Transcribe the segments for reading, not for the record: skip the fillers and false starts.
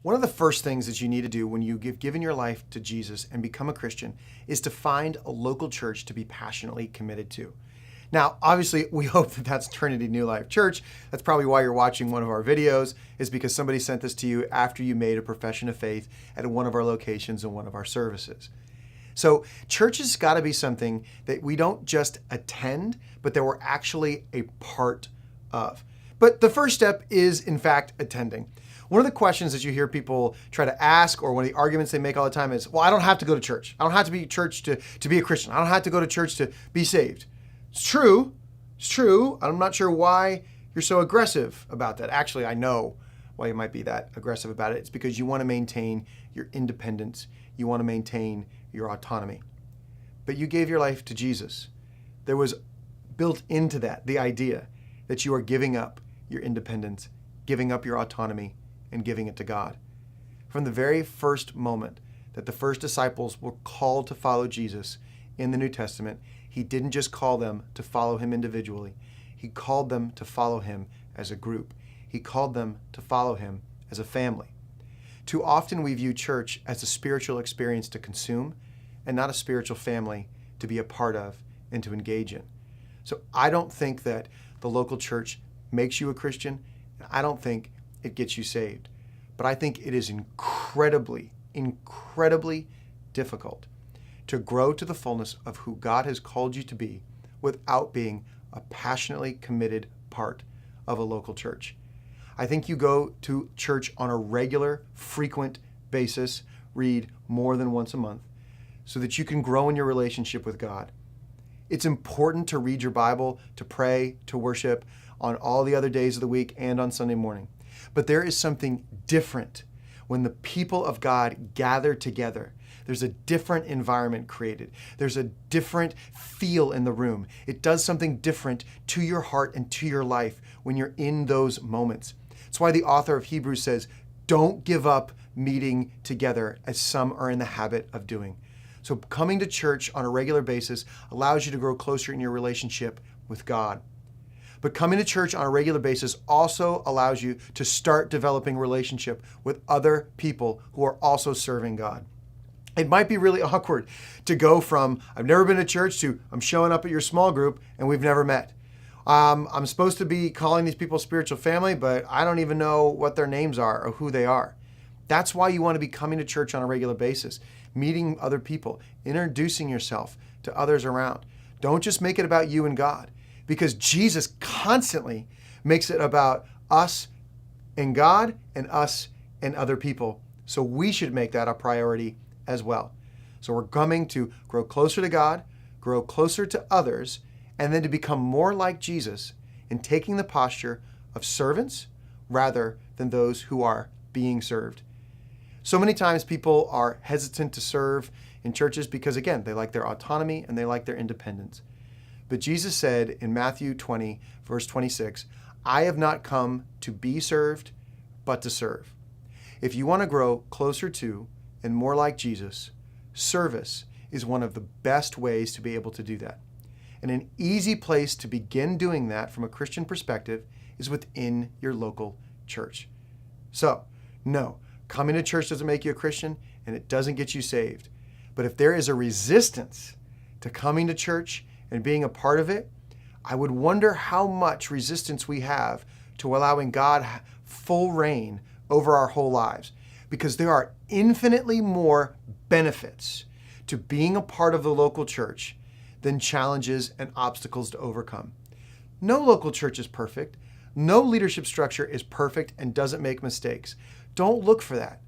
One of the first things that you need to do when you've given your life to Jesus and become a Christian is to find a local church to be passionately committed to. Now, obviously, we hope that that's Trinity New Life Church. That's probably why you're watching one of our videos, is because somebody sent this to you after you made a profession of faith at one of our locations in one of our services. So church has got to be something that we don't just attend, but that we're actually a part of. But the first step is, in fact, attending. One of the questions that you hear people try to ask, or one of the arguments they make all the time is, well, I don't have to go to church. I don't have to be at church to be a Christian. I don't have to go to church to be saved. It's true. It's true. I'm not sure why you're so aggressive about that. Actually, I know why you might be that aggressive about it. It's because you want to maintain your independence. You want to maintain your autonomy. But you gave your life to Jesus. There was built into that the idea that you are giving up your independence, giving up your autonomy, and giving it to God. From the very first moment that the first disciples were called to follow Jesus in the New Testament, he didn't just call them to follow him individually. He called them to follow him as a group. He called them to follow him as a family. Too often we view church as a spiritual experience to consume and not a spiritual family to be a part of and to engage in. So I don't think that the local church makes you a Christian. I don't think it gets you saved. But I think it is incredibly, incredibly difficult to grow to the fullness of who God has called you to be without being a passionately committed part of a local church. I think you go to church on a regular, frequent basis, read more than once a month, so that you can grow in your relationship with God. It's important to read your Bible, to pray, to worship on all the other days of the week and on Sunday morning. But there is something different when the people of God gather together. There's a different environment created. There's a different feel in the room. It does something different to your heart and to your life when you're in those moments. That's why the author of Hebrews says, don't give up meeting together as some are in the habit of doing. So coming to church on a regular basis allows you to grow closer in your relationship with God. But coming to church on a regular basis also allows you to start developing relationship with other people who are also serving God. It might be really awkward to go from, I've never been to church, to I'm showing up at your small group and we've never met. I'm supposed to be calling these people spiritual family, but I don't even know what their names are or who they are. That's why you want to be coming to church on a regular basis, meeting other people, introducing yourself to others around. Don't just make it about you and God, because Jesus constantly makes it about us and God and us and other people. So we should make that a priority as well. So we're coming to grow closer to God, grow closer to others, and then to become more like Jesus in taking the posture of servants rather than those who are being served. So many times people are hesitant to serve in churches because, again, they like their autonomy and they like their independence. But Jesus said in Matthew 20, verse 26, I have not come to be served, but to serve. If you want to grow closer to and more like Jesus, service is one of the best ways to be able to do that. And an easy place to begin doing that from a Christian perspective is within your local church. So, no, coming to church doesn't make you a Christian and it doesn't get you saved. But if there is a resistance to coming to church and being a part of it, I would wonder how much resistance we have to allowing God full reign over our whole lives. Because there are infinitely more benefits to being a part of the local church than challenges and obstacles to overcome. No local church is perfect. No leadership structure is perfect and doesn't make mistakes. Don't look for that.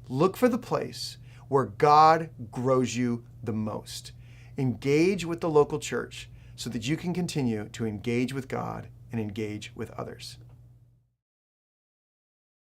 Look for the place where God grows you the most. Engage with the local church so that you can continue to engage with God and engage with others.